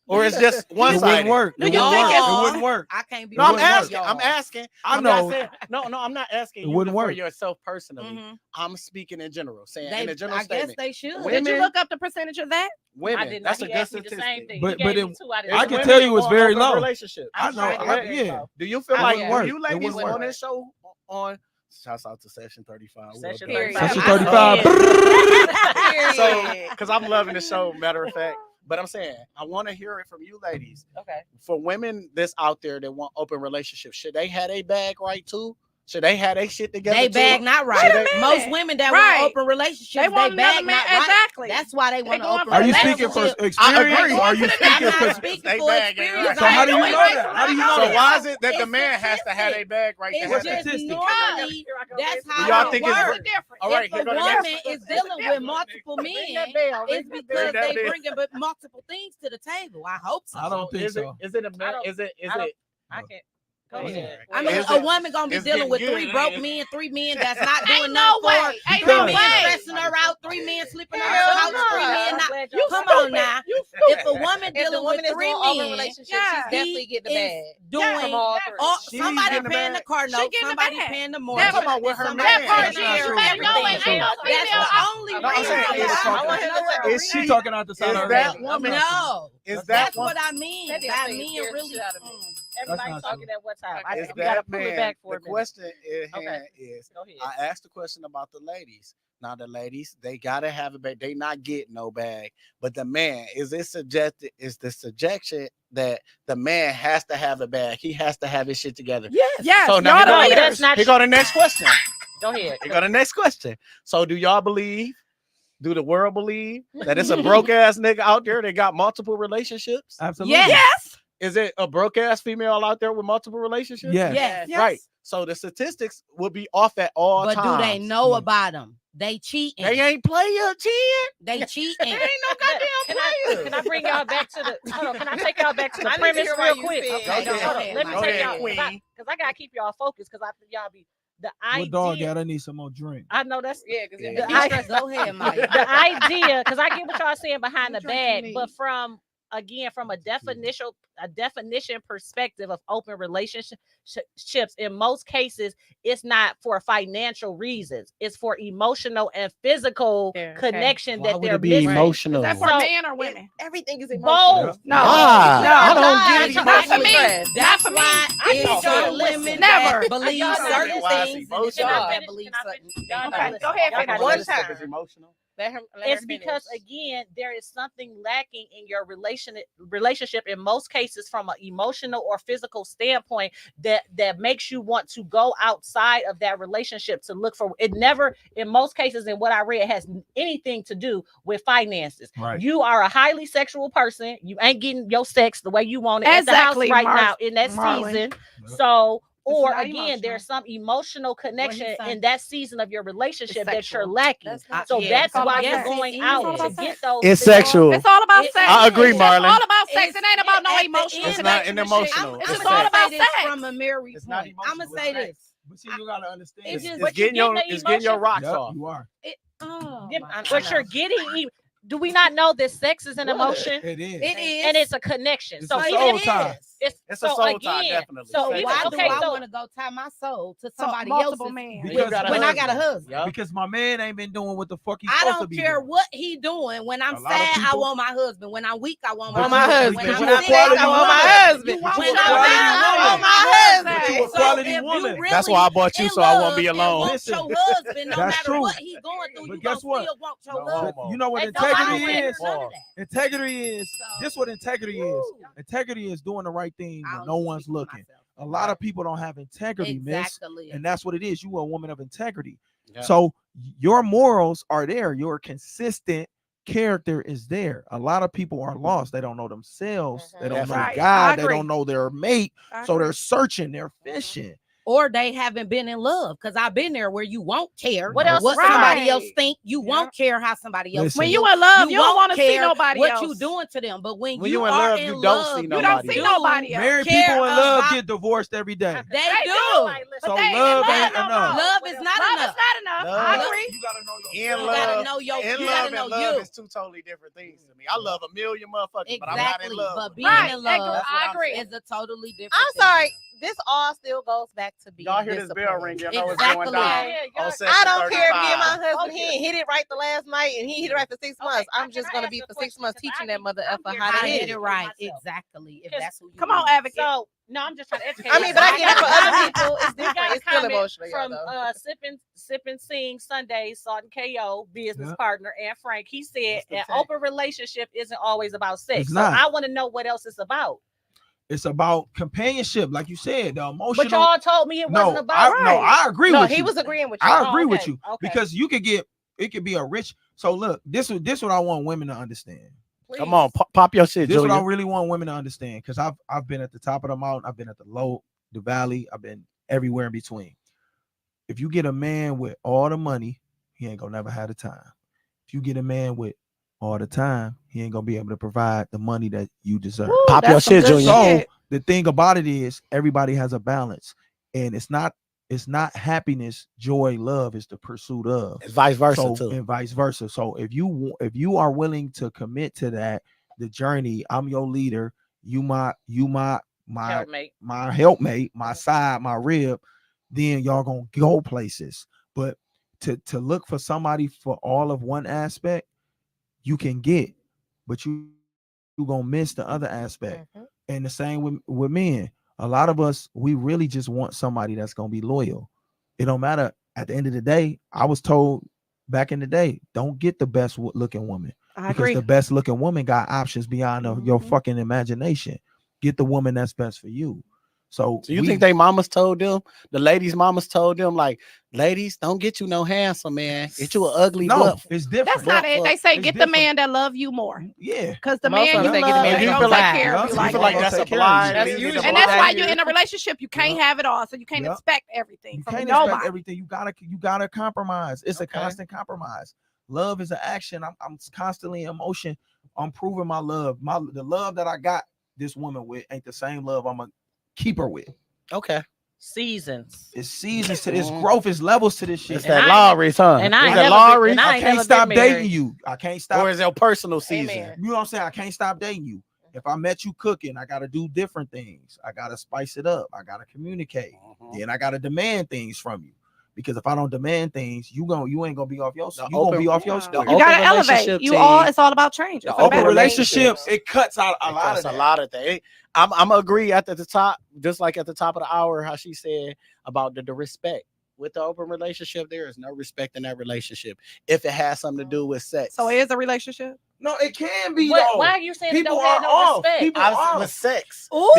or it's just one It wouldn't sided? work. Do It you wouldn't think work. it's- It wouldn't work. I can't be. No, I'm with y'all. asking. I'm asking. I I'm not know. saying, no, I'm not asking It you wouldn't for work. yourself personally. Mhm. I'm speaking in general, saying They, in a general I guess statement. they should. Women- Did you look up the percentage of that? Women, I did not. that's a He good asked me the statistic. same thing. But- He but gave me it- 2 out of I It's can women tell that you it's want very open low. relationships. I I'm know. trying to get it, Yeah. so. Do you feel I like wouldn't do you work. It ladies wouldn't on work. this show on? Shouts out to Session 35. Session Well done. 35. Session I 35. So, Period. because I'm loving the show, matter of fact. But I'm saying, I want to hear it from you ladies. Okay. For women that's out there that want open relationships, should they have a bag right too? Should they have their shit together? They too? bag not Wait right. a minute. Most women that Right. want open relationships, They want they bag another man. not right. Exactly. That's why they want an going open for Are you Relationship. speaking for relationship. experience? agree. Or are you I'm speaking not for? speaking They for bag it experience. right. So how do you I know that? How do you know So that? why is it that the It's man has to have a statistic. bag right to It's have just that? statistic. normally that's Do how y'all it think it's works. It's different. All right, If here a go the woman next. is dealing with multiple men, it's because that they bell. bringing multiple things to the table. I hope so. I don't think Is it? so. Is it a I man? don't- Is it? Is I don't- it? I can't. Go Yeah. ahead. I mean, Is a it- woman gonna be it's dealing with getting 3 good, broke ain't men, 3 men that's not doing Ain't nothing no for her, way. Ain't 3 no men way. stressing her out, 3 men sleeping on her Hell couch, no. 3 men I'm not. glad y'all- Come on now. If a woman If the dealing woman with is 3 doing open men, relationship, Yeah. she's definitely getting the is bag. doing From all 3. She's somebody getting the paying the bag. car She note, getting the somebody bag. paying the That mortgage. Talking about with her somebody man. paying That's the not hair, true. Ain't no way. everything. Ain't no That's female the out- only No, I'm reason. saying, is- I want know what is a She reason- talking out the side Is of her that head. woman? No, Is that's that what one? I mean. Maybe By I'm saying men scared really. shit out of me. Everybody's not talking at one time. I Is we gotta that pull it man? back for The a minute. question at Okay. hand is: Go ahead. I asked the question about the ladies. Now the ladies, they gotta have a bag. They not getting no bag. But the man, is it suggested? Is the suggestion that the man has to have a bag? He has to have his shit together. Yes. So now y'all the No, leaders. that's not Here go the next question. Go ahead. Here go the next question. So do y'all believe? Do the world believe that it's a broke ass nigga out there that got multiple relationships? Absolutely. Yes. Is it a broke ass female out there with multiple relationships? Yes. Yes. Yes. Right. So the statistics will be off at all But times. do they know Yeah. about them? They cheating. They ain't player 10. They cheating. They ain't no goddamn Can I bring y'all back to the? Hold on. Can I take y'all back to the I need to premise hear why real you quick? said- Okay, Go hold ahead. on. Let me Go take ahead, y'all queen. because I gotta keep y'all focused because I think y'all be the idea. What dog got? I need some more drink. I know that's Yeah, because Yeah. Go ahead, Mike. the idea because I get what y'all saying behind the What drink you bag, but need? from a definition perspective of open relationships, in most cases, it's not for financial reasons. It's for emotional and physical Yeah, okay. connection Why that would they're it be missing. Is emotional? that for So- men or women? Everything is Both. emotional. No. Why? No. I don't No, get it's it. not for me. Stress. That's Not for why I it's know. certain Listen, women never. that believe Y'all certain not why things. it's And it's Can I y'all emotional. that finish? believe Can I certain finish? Y'all things. not Okay, listening. go ahead, Y'all finish. gotta One listen. time. It's emotional. Let her It's finish. because again there is something lacking in your relationship in most cases from an emotional or physical standpoint that makes you want to go outside of that relationship to look for it. Never in most cases in what I read has anything to do with finances. Right. You are a highly sexual person. You ain't getting your sex the way you want it Exactly, at the house right Mar- now in that Marlon. season. Yeah. So or not again, emotional. there's some emotional connection saying? in that season of your relationship that you're sexual. lacking. That's not- So yeah, that's it's all why about you're sex. going It's out all to about get sex. those. It's things. sexual. It's all about It- sex. I agree, It's just Marlon. all about sex. It's- It ain't about no at the emotional end It's of not the an shit, emotional. It's I'm just gonna all say about this sex. from a married It's not point. I'm gonna emotional. say this. But see, you gotta understand. It's just- It's But you getting your get the it's getting your emotion. rocks Yep, off. you are. Oh, Yeah, my but you're God. getting. Do we not know that sex is an What? emotion It is. It is. and it's a connection? It's So a even soul if tie. It's a so soul tie, again, definitely. so Sex even- Why is do okay, I so- want to go tie my soul to So, somebody multiple else's men. Because when I got a husband? Yeah. Because my man ain't been doing what the fuck he's I supposed to don't be care doing. what he doing. When I'm A lot of sad, I people- want my husband. When I'm weak, I want But my you- husband. because When you I'm a sick, quality I want woman. my husband. But you When a I'm quality down, I woman. want my husband. But you a So quality if you woman. really That's why I bought you, in so I won't be love and alone. want Listen, your husband, no that's matter true. what he going through, But you guess gonna what? still want your No husband. But you know what And so I don't integrity want is? none of that. Integrity is So- this. What integrity is? Woo. Integrity is doing the right thing I when don't no speak one's for looking. myself. A lot of people don't have integrity, miss, Exactly. and that's what it is. You are a woman of integrity. Yeah. So your morals are there. Your consistent character is there. A lot of people are lost. They don't know themselves. They don't know Right. I God. They agree. don't know their mate. I So agree. they're searching. They're fishing. Or they haven't been in love, because I've been there where you won't care What else what is somebody right? else think. You won't care how somebody else Listen. When feel. you in love, you don't won't want to see care nobody what else. you doing to them. But when When you you in are love, in you don't love, see You don't nobody see do nobody else. Married care people in love about- get divorced every day. They They do. do. Like, listen, So But they ain't in love love ain't no enough. more. Love is not Love enough. is not enough. Love- I agree. You gotta know In You yourself. gotta love, know your. in You love gotta know and love you. is two totally different things to me. I love a million motherfuckers, but I'm not in Exactly. love. But with being Right. in love That's what I I'm agree. saying. is a totally different. I'm thing. sorry. This all still goes back to being Y'all hear this bell disciplined. ring? You know what's Exactly. going down. Yeah, On y'all- Section I don't care if me and my 35. husband he ain't hit it right the last night and he hit it right for 6 Okay, months. I'm can just I gonna ask be you a for 6 question? months Because teaching I that mother I'm effer here how How to to hit hit it. it right. myself. Exactly. If Yes. that's who you Come on, want. advocate. So no, I'm just trying to educate. I mean, but I get it for got- other people. It's We got different. a It's still comment emotional, y'all, from though. sipping sing Sunday, Salt and KO business Yeah. partner and Frank. He said What's the an take? open relationship isn't always about sex. It's So not. I want to know what else it's about. It's about companionship, like you said, the emotional. But y'all told me it wasn't about. I agree No, with he you. was agreeing with you. I Oh, agree with okay, you okay. because you could get it could be a rich. So look, this what I want women to understand. Come on, pop your shit, This is what I Julia. really want women to understand because I've been at the top of the mountain, I've been at the valley, I've been everywhere in between. If you get a man with all the money, he ain't gonna never have the time. If you get a man with all the time, he ain't gonna be able to provide the money that you deserve. Woo, Pop that's your some shit, good Junior. So shit. the thing about it is everybody has a balance, and it's not happiness, joy, love. It's the pursuit of. It's vice versa So too. and vice versa. So if you are willing to commit to that, the journey, I'm your leader. You my Helpmate. my helpmate, my side, my rib. Then y'all gonna go places. But to look for somebody for all of one aspect, you can get, but you gonna miss the other aspect. Mhm. And the same with men. A lot of us, we really just want somebody that's gonna be loyal. It don't matter. At the end of the day, I was told back in the day, don't get the best looking woman I because agree. the best looking woman got options beyond your Mhm. fucking imagination. Get the woman that's best for you. So So you think they mamas told them, the ladies' mamas told them, like, ladies, don't get you no handsome man. Get you an ugly no, butt. it's different. That's not it. They say It's get the different. man that love you more. Yeah. Because the Most man of you them say get the love man ain't that gonna love take you. care of Yeah. you You like feel like that. that's a Take care of blind. you. That's leading usually- to And that's blind why leading. you're in a relationship. You can't have it all. So you can't Yeah. expect everything You from can't nobody. expect everything. You gotta compromise. It's Okay. a constant compromise. Love is an action. I'm constantly in emotion. I'm proving my love. The love that I got this woman with ain't the same love I'm gonna keep her with. Okay. Seasons. It's seasons to this Mhm. growth. It's levels to this shit. It's And that I ain't- Lowry's, huh? and I Is ain't that never been- Lowry? and I I ain't can't never stop been married. dating you. I can't stop. Or is it personal season? Amen. You know what I'm saying? I can't stop dating you. If I met you cooking, I gotta do different things. I gotta spice it up. I gotta communicate. Mhm. Then I gotta demand things from you. Because if I don't demand things, you ain't gonna be off your The you gonna open- be off your Yeah. square. the You gotta open elevate. relationship You all. team- It's all about change. The It's for Open better. relationships, it cuts out a lot of That's that. a lot of things. I'm gonna agree at the top, just like at the top of the hour, how she said about the respect. With the open relationship, there is no respect in that relationship if it has something to do with sex. So it is a relationship. No, it can be What, though. why are you saying People it don't have are no off. respect? People I are was with sex. Ooh,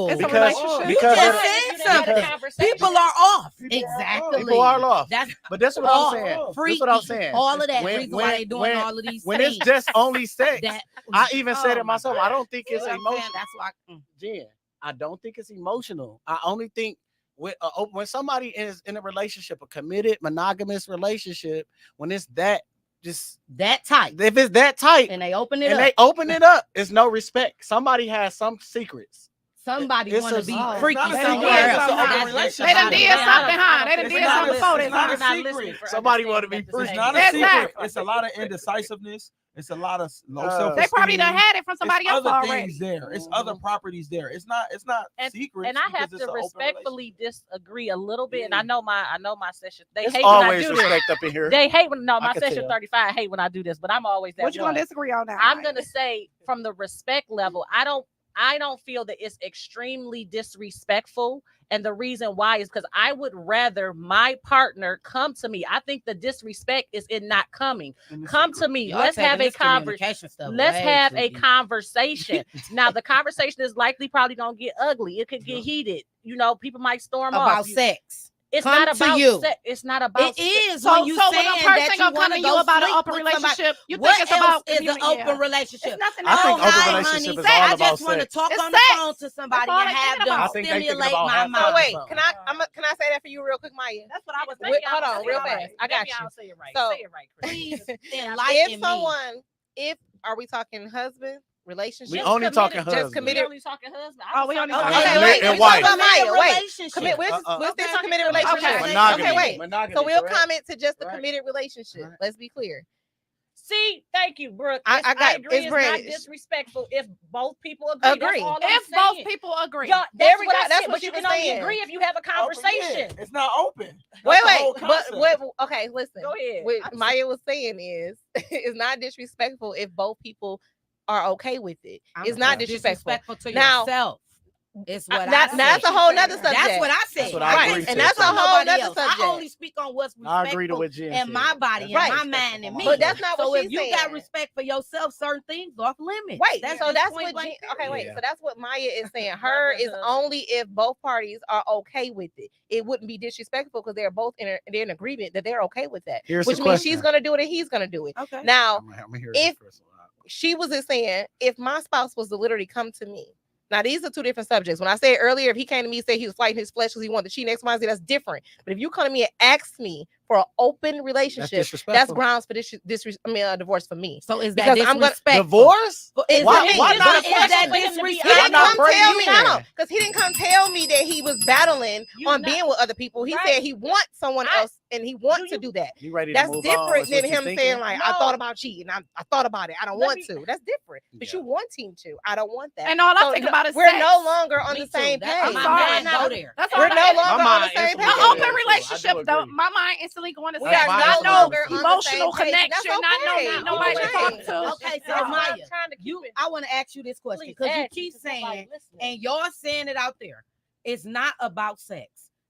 It's a because relationship. You because just of the- said You didn't have a something. conversation. People are off. People are off. Exactly. people are lost. That's But that's what all I'm saying. That's freaky. what I'm saying. All of that When- reason why when- they doing when- all of these When things. it's just only sex, that I even said Oh it my myself. God. I don't think You it's know what I'm saying? emotional. That's why. Jen, I don't think it's emotional. I only think when somebody is in a relationship, a committed monogamous relationship, when it's that just That tight. if it's that tight And they open it and up. they open it up, it's no respect. Somebody has some secrets. Somebody it's want a- to be it's freaky not a somewhere secret, it's else. an open That's- relationship. They done did I don't- something, huh? I don't They done think did it's something not before listening. this, huh? You're not Secret. listening for Somebody understanding want to be that free. this It's ain't not a exactly. secret. It's a lot of indecisiveness. It's a lot of low They self-esteem. They probably done had it from somebody It's else other already. things there. It's other properties there. It's not secret. And I have to respectfully disagree a little bit. And I know my session. They It's hate when I always do respect this. up in here. They hate when my I can session tell. 35 hate when I do this, but I'm always that What you one. gonna disagree on now? I'm gonna say from the respect level, I don't feel that it's extremely disrespectful. And the reason why is because I would rather my partner come to me. I think the disrespect is in not coming. Come to me. Y'all Let's taking have a this communication stuff Let's way have too a deep. conversation. Now the conversation is likely probably gonna get ugly. It could get heated. You know, people might storm about off. sex. It's Come not to about you. sex. It's not about It is So, when you so when saying a person that you gonna come want to to you go about an sleep open with somebody. relationship, you What think it's else about is an communication. open relationship? It's nothing I else. think Oh, open hi, relationship honey. is I all just about want to sex. talk It's on the sex. phone to somebody all and they have thinking them about. I think they thinking stimulate about my half mind. So wait, something. can I say that for you real quick, Maya? That's what I was Maybe thinking. Hold on, I'll say real it right. fast. I got Maybe you. I'll say it right. So- Say it right, Chris. Please If enlighten me. are we talking husband, relationship? We Just only talking committed- husband. Just committed. We only talking husband. Oh, we only talking talking- Okay, And wait. and We wife. talking about Maya. Wait. Relationship. We're still talking committed Okay. relationship. Monogamy. Okay, wait. Monogamy, So we'll correct? comment to just the Right. committed relationship. Right. Let's be clear. See, thank you, Brooke. I got- agree. it's It's British. not disrespectful if both people agree. Agree. That's all I'm If saying. both people agree. Y'all, There that's we what go. I That's said, what but she you was can only saying. agree if you have a conversation. It's not open. Wait, That's the whole but concept. what? Okay, listen. Go ahead. What Maya was saying is, it's not disrespectful if both people are okay with it. It's not disrespectful. to Now- yourself. It's what That's I that's said. a whole nother subject. That's what I said. That's what I agree Right, to. and that's a Speak on whole nobody nother else. subject. I only speak on what's I agree to respectful what Jen in said. my body, Right. and my mind, and me. But that's not so what if she's you got saying. respect for yourself, certain things off limits. Wait, That's so just that's point what. blank Okay, period. wait. Yeah. So that's what Maya is saying. Her is only if both parties are okay with it. It wouldn't be disrespectful because they're both they're in agreement that they're okay with that. Here's Which the means question. she's gonna do it and he's gonna do it. Okay. Now, I'm gonna hear if- this first one. she was just saying, if my spouse was to literally come to me. Now, these are two different subjects. When I said earlier, if he came to me and said he was fighting his flesh because he wanted to cheat X, Y, Z, that's different. But if you come to me and ask me for an open relationship, that's disrespectful. grounds for divorce for me. So is that Because I'm gonna- disrespectful? Divorce? Is Why- that- why is not that- a is that question? He disrespectful? didn't not come bring tell you me, in? because he didn't come tell me that he was battling You on not- being with other people. He Right. said he wants someone I- else and he wants you- to do that. You ready to That's move on? different Is than what you him thinking? saying like, I No. thought about cheating. I thought about it. I don't Let want me- to. That's different. But Yeah. you want him to. I don't want that. And all I So think no- about is we're sex. no longer on Me the too. same That's page. my sorry. mind go there. That's all We're I no think. longer on the mind same instantly page. An goes open there, too. I relationship, do though, agree. my mind instantly going to We That's are my no instantly longer goes on there. the same emotional page. That's connection, not okay. no nobody to Okay. talk to. Okay, so I'm Maya, trying to keep you, it- I want to ask you this question Please because you ask, keep because somebody saying, listening. and you're saying it out there, it's not about sex.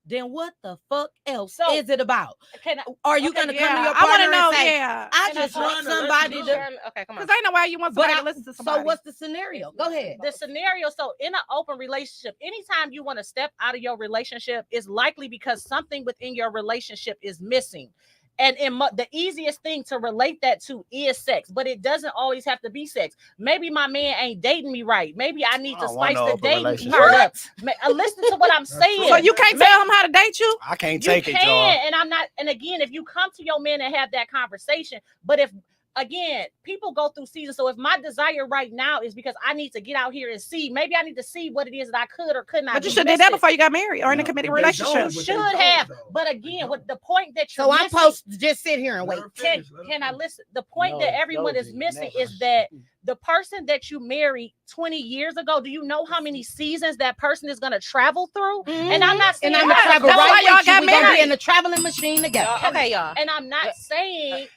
Then what the fuck else So- is it about? Can I- Are you Okay, gonna come to Yeah, your I want partner to know. and say, Yeah, I Can I just try want to let somebody you to? know? Okay, come on. because ain't no way you want But somebody I- to listen to somebody. So what's the scenario? Go ahead. The scenario, so in an open relationship, anytime you want to step out of your relationship, is likely because something within your relationship is missing. And the easiest thing to relate that to is sex, but it doesn't always have to be sex. Maybe my man ain't dating me right. Maybe I need I to don't want spice no the open dating relationship. part up. Listen to what I'm saying. So you can't tell him how to date you? I can't You take it, y'all. can, and I'm not. And again, if you come to your man and have that conversation, but if again, people go through seasons. So if my desire right now is because I need to get out here and see, maybe I need to see what it is that I could or could not. But you be should have did that missing. before you got married or in a No, committed but they relationship. don't. You But they should don't, have. though. But They again, don't. what the point that you're So I'm missing, supposed to just sit here and wait. can I listen? The point No, that everyone no, is Gina, missing never. is that the person that you married 20 years ago, do you know how many seasons that person is going to travel through? And I'm not saying And I'm gonna Yeah, travel that's why right y'all with you. got We gonna be married. in the traveling machine together. Okay, y'all. And I'm not saying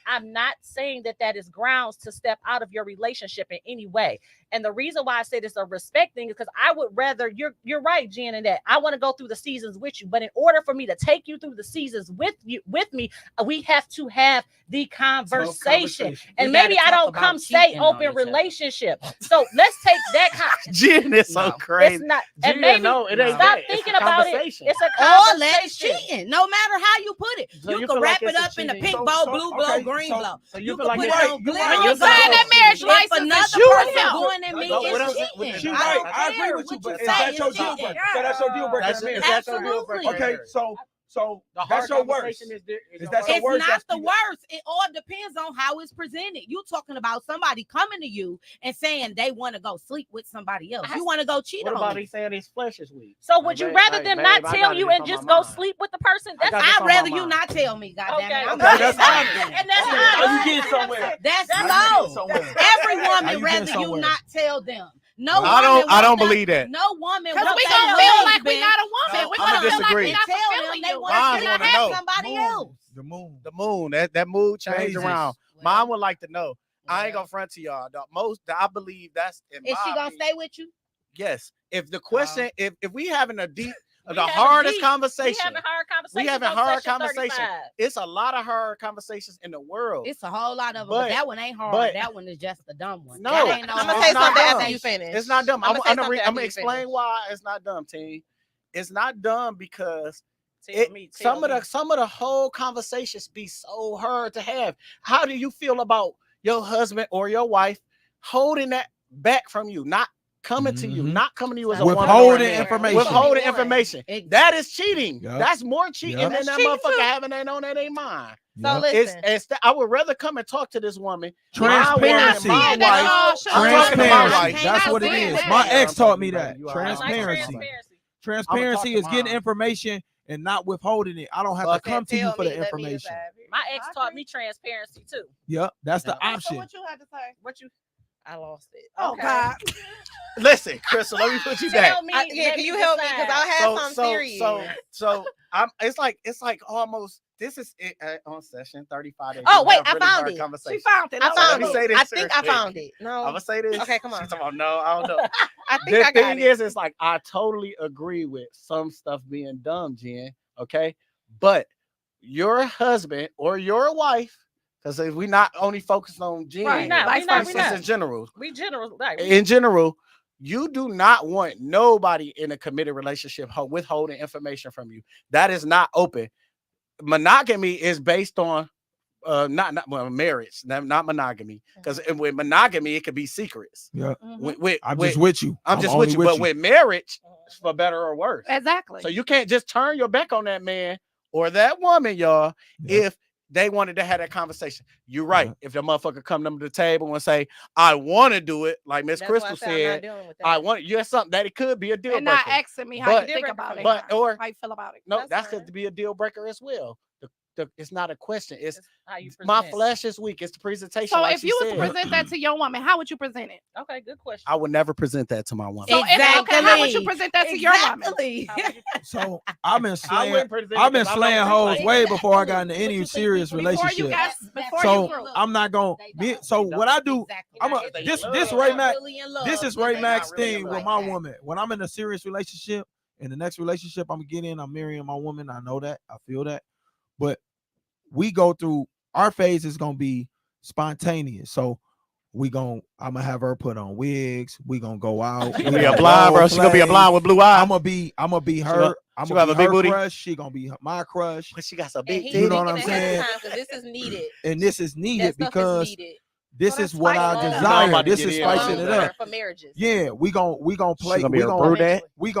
that is grounds to step out of your relationship in any way. And the reason why I said it's a respect thing is because I would rather you're right, Jen, in that I want to go through the seasons with you. But in order for me to take you through the seasons with me, we have to have the conversation. And We maybe gotta I talk don't about come say cheating on open each other. relationship. So let's take that. Jen is so No. crazy. It's not. Jen, And maybe no, it ain't stop that. It's thinking a about it. conversation. It's a All that conversation. cheating, no matter how you put it. So you you can feel wrap like it it's up in the cheating. pink blow, blue blow, okay, green blow. So You you can feel like put it's it right. on You're glitter. right. When You're you sign that marriage If license, another it's you person now. doing it, me No, what I'm is saying- what cheating. you You're I right. don't I agree care with you, what but you is say, that it's your deal cheating. breaker? So that's your deal breaker. That's man. your deal breaker. Absolutely. Okay, so So The that's hard your worst. conversation is that your It's worst? not That's the the- worst. It all depends on how it's presented. You talking about somebody coming to you and saying they want to go sleep with somebody else. You want to go cheat What on about me. he saying his flesh is weak? So would you rather them not tell you and just go sleep with the person? I That's got this I'd on my rather you mind. not tell me, goddamn Okay. it. I'm Okay, not that's telling fine. you. And that's Okay, fine. now you getting somewhere. That's Now you getting low. somewhere. Every Now woman you rather getting you somewhere. not tell them. No, I woman I don't want believe that. No woman Because want we their gonna feel like husband we not a woman. No, We I'ma gonna feel like disagree. we not tell them fulfilling they you. want Mine to wanna have know. somebody else. The moon. The moon, that mood changed Phases. around. Mine would like to know. I ain't gonna front to y'all. I believe that's in Is my she gonna opinion, stay with you? Yes. If the question, if we having a deep, We the having hardest deep- conversation, We having hard conversations. We having on hard session conversation. 35. it's a lot of hard conversations in the world. It's a whole lot of them, But- but that one ain't hard. but- that one is just the dumb one. No, that ain't no I'm gonna hard say it's not something dumb. after you finish. It's not dumb. I'm I'm gonna say gonna something after you explain finish. why it's not dumb, team. It's not dumb because Tell me, tell some of the whole conversations be so hard to have. How do you feel about your husband or your wife holding that back from you, not coming to you, Mhm. not coming to you as a woman or a Withholding man? information. Withholding One. information. It- That is cheating. Yup. That's more cheating Yup. than that That's cheating motherfucker too. having that on that ain't mine. So Yep. listen, I would rather come and talk to this woman. Transparency. My Saying that wife. all should- I'm talking to my Transparency. wife. That's I'm what it saying is. that. My ex taught me You that. are- I like Transparency. transparency. Transparency to is getting mine. information and not withholding it. I don't have Fuck to come to you tell for me, the let me information. decide. My ex I taught agree. me transparency too. Yep, that's the Yeah. So option. what you had to say? What you? I lost it. Oh Okay. God. Listen, Crystal, let me put you back. Tell me. Yeah, let can me you help me? Because decide. I have something serious. So I'm. It's like almost. This is it, on session 35. that Oh, you wait, have I really found hard it. Conversation. She found it. I No, found let me it. say this I think I seriously. found it. I'm No, gonna say this. Okay, come on. She's talking about, no, I don't know. I think The I got thing it. is, it's like I totally agree with some stuff being dumb, Jen. Okay, but your husband or your wife, because if we not only focused on Jen, Right. We not. Vice We not. versa. We just not. in general, We general. Like, in general, you do not want nobody in a committed relationship withholding information from you. That is not open. Monogamy is based on not marriage, not monogamy. Because with monogamy, it could be secrets. Yeah, I'm With- just with you. I'm just only with you. But with marriage, it's for better or worse. Exactly. So you can't just turn your back on that man or that woman, y'all, Yeah. if they wanted to have that conversation. You're right. Yeah. If the motherfucker come to the table and say, I want to do it, like Miss That's why I Crystal said I'm not said, dealing with that. I want you something that it could be a deal and not breaker. asking me how But- you think about it. but or how you feel about it. no, That's that's fine. could be a deal breaker as well. It's not a question. It's it's how you my present. flesh is weak. It's the presentation. So like if she you was to said. present that to your woman, how would you present it? Okay, good question. I would never present that to my woman. So okay, how would you Exactly. present that to your woman? Exactly. How would you- So I've been I slaying. wouldn't present it I've been 'cause I know slaying what hoes it's way like. before I got into What any you think serious people- before you relationship. got- before So you grew. I'm not gonna be. So what I do, I'm a They this love. this They're Ray not Max. This is Ray not Max really thing in with love my like that. woman. When I'm in a serious relationship, in the next relationship I'm gonna get in, I'm marrying my woman. I know that. I feel that. But we go through our phase is gonna be spontaneous. So I'm gonna have her put on wigs. We gonna go out. She gonna be a blonde, bro. She gonna be a blonde with blue eyes. I'm gonna be her. gonna- I'm she gonna have be a big her booty? crush. She gonna be my crush. But she got some And big he's You know titties. what I'm thinking ahead saying? of time, 'cause this is needed. And this is That needed stuff is because needed. this So is that's what spice I it up. I'm desire. about to This get is in. spicing it up. For marriages. Yeah, we gonna play. She gonna be We a gonna brunette. we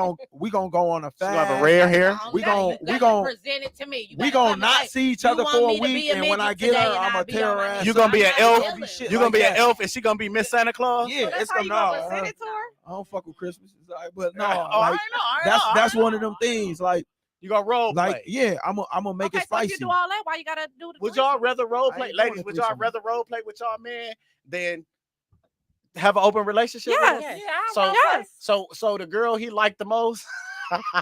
gonna go on a She gonna have a fast. red hair. We gon' present it to me. You We better gonna come and not say, see each "You other want for a me to be week, a and when I midget get today her, and I'm I'll gonna be tear on her my ass. knees." You gonna be an I'm elf? not dealing. You gonna be an Like elf and she gonna be Miss Santa Claus? Yeah, So that's it's how gonna you gonna no. present it to her? I don't fuck with Christmas. It's all right, but no, Oh, like that's one of them things. Like You gonna role play? yeah, I'm gonna make Okay, it so if spicy. you do all that, why you gotta do the Would threesome? y'all rather role I play, ain't doing ladies? a Would y'all threesome. rather role play with y'all man than have an open relationship? with Yes. him? Yeah, I So- so, Yes. So the girl he liked the most.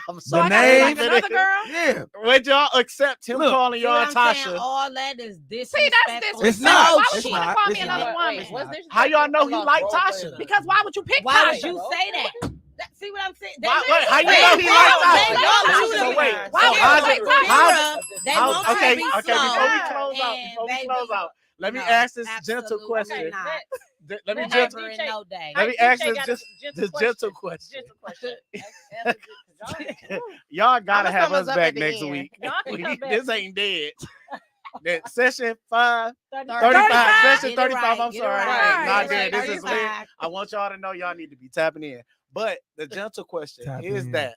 I'm So I The gotta be like name? another girl? Yeah, Would y'all accept him Look, calling See y'all what I'm saying? Tasha? All that is See, disrespectful. that's It's disrespectful. not. Why would It's you want to not. call It's me not. another woman? Wait, what's this? How y'all know he liked Role Tasha? playing. Because why would you pick Why Tasha? would you say that? See what I'm saying? They Why- let wait, how you say know it. he liked They Tasha? want you to So be- wait, Why so would how's you it? say Tasha? How's They How- want you okay, to be okay. slow, Before we close out, and let me no, ask this gentle absolutely question. not. Let me Never gentle. Never in no day. Let me DJ ask this got a just gentle this gentle question. Gentle question. Y'all gotta I'ma have sum us us up back at the next end. week. Y'all can come back. This ain't dead. That session 5, 35. 35, session Get it 35. right, I'm get it sorry, right, not get it dead. right, This is lit. 35. I want y'all to know y'all need to be tapping in. But the gentle question Tap is in. that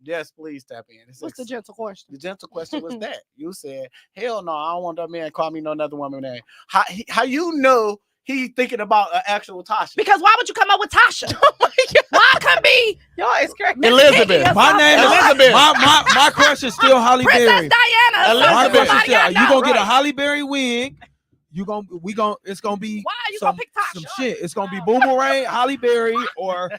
Yes, please tap in. What's the gentle question? The gentle question was that you said, "Hell no, I don't want that man to call me no other woman name." How you know he thinking about an actual Tasha? Because why would you come up with Tasha? Oh my God. Why couldn't be Y'all is crazy. Elizabeth. My name is Elizabeth. My crush is still Holly Princess Berry. Diana? Elizabeth. My crush is Somebody still, I you know. gonna get a Right. Holly Berry wig. It's gonna be Why are you some, gonna pick Tasha? some shit. It's gonna be Boomerang, Holly Berry, or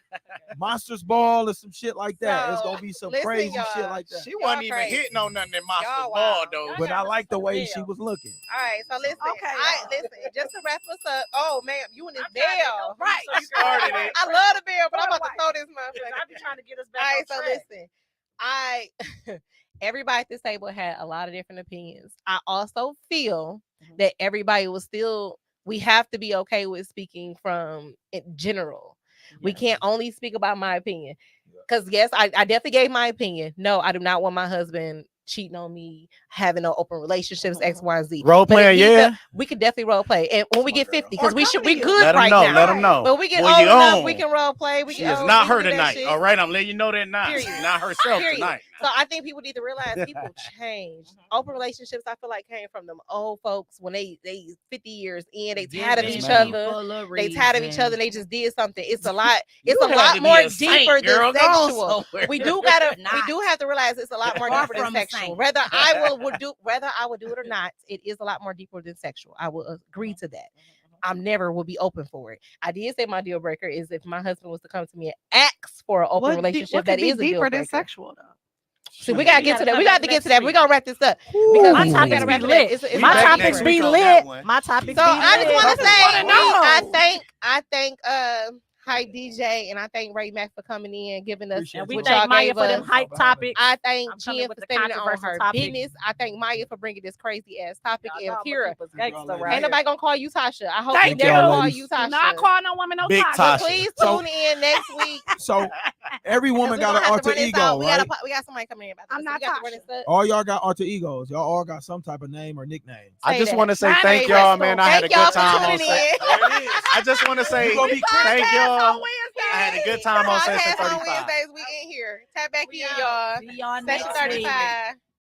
Monsters Ball or some shit like that. It's So, gonna be some listen, crazy y'all. shit like that. She wasn't Y'all even crazy. hitting on nothing in Monsters Y'all Ball wild. though. But I like the way she was looking. All right, so listen. Okay, Listen. Just to wrap us up. Oh, ma'am, you and this bell. Right. So you can Started go it. I love the bell, but I'm Throw about it to throw this motherfucker. I be trying to get us All back right, on so track. listen. Everybody at this table had a lot of different opinions. I also feel that everybody was still. We have to be okay with speaking from in general. We can't only speak about my opinion. Because yes, I definitely gave my opinion. No, I do not want my husband cheating on me, having no open relationships, X, Y, Z. Role But it playing, needs yeah. to- we could definitely role play. And when we get 50, because Or we come to we you. good Let them right know. now. Let them know. But we get Boy, old you enough, on. we can role play. We She get is old, not we can her do that tonight. shit. All right, I'm letting you know that now. Period. She's not herself Period. tonight. So I think people need to realize people change. Open relationships, I feel like, came from them old folks when they 50 years in, they tired of Yes, each ma'am. other. They tired of each other. They just did something. It's a lot. You It's a had lot to be more a saint, deeper girl. than Go on sexual. somewhere. We do gotta. We Not. do have to realize it's a lot more Far deeper than from a sexual. saint. Whether I would do it or not, it is a lot more deeper than sexual. I will agree to that. I'm never will be open for it. I did say my deal breaker is if my husband was to come to me and ask for an open relationship. What that could be is a deal deeper than breaker. sexual though? See, we gotta get to that. We got to get to that. We're gonna wrap this up Ooh. because My we topics gotta be wrap it up. lit. It's My very topics different. be on that lit. one. My topics So be I just lit. want to say, wanna know. I thank Hype DJ and I thank Ray Mac for coming in, giving us Appreciate And we you. what y'all thank Maya gave for them us. hype topics. I thank I'm coming Jen with for the standing on controversial her topic. business. I thank Maya for bringing this crazy ass topic. And Kira, Gangsta, ain't right? nobody gonna call you Tasha. I hope Thank they never you. call Ladies. you Do Tasha. not call no woman no Big Tasha. But Tasha. please So- tune in next week. So every woman We got an gonna have to alter run this ego, out. right? We got somebody coming in about this. I'm So not we got to run Tasha. this up. All y'all got alter egos. Y'all all got some type of name or nickname. I Say just that. want to say My thank name y'all, is man. I had a Thank y'all good for time on tuning set. in. I just want to say You gonna be thank Podcast y'all. on Wednesday. I had a good time on Session Podcast on 35. Wednesdays. We in here. Tap back We in, out. y'all. See y'all Session next week. 35.